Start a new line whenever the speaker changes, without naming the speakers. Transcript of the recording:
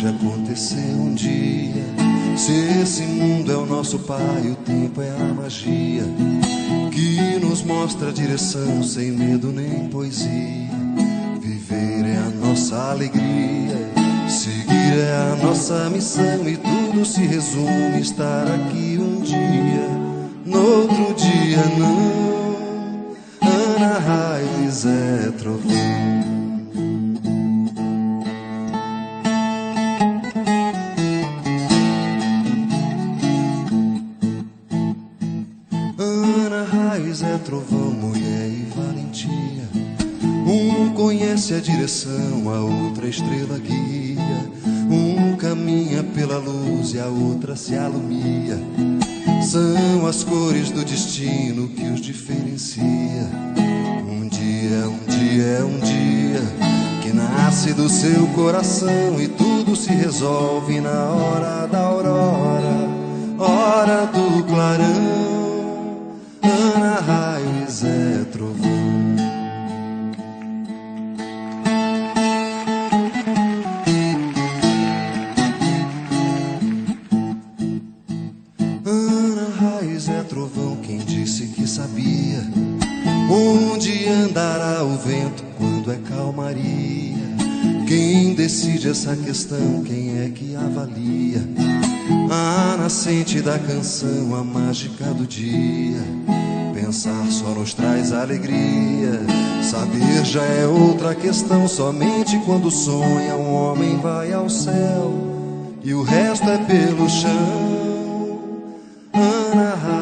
acontecer um dia. Se esse mundo é o nosso pai, o tempo é a magia que nos mostra a direção sem medo nem poesia. Viver é a nossa alegria, seguir é a nossa missão, e tudo se resume estar aqui um dia, no outro dia não. Ana Raiz é trovão. Ana Raiz é trovão, mulher e valentia. Um conhece a direção, a outra estrela guia. Um caminha pela luz e a outra se alumia. São as cores do destino que os diferencia. Um dia é um dia que nasce do seu coração, e tudo se resolve na hora da aurora, hora do clarão. Ana Raiz é trovão. Ana Raiz é trovão, quem disse que sabia onde andará o vento quando é calmaria? Quem decide essa questão, quem é que avalia a nascente da canção, a mágica do dia? Pensar só nos traz alegria, saber já é outra questão. Somente quando sonha um homem vai ao céu e o resto é pelo chão. Ana Raiz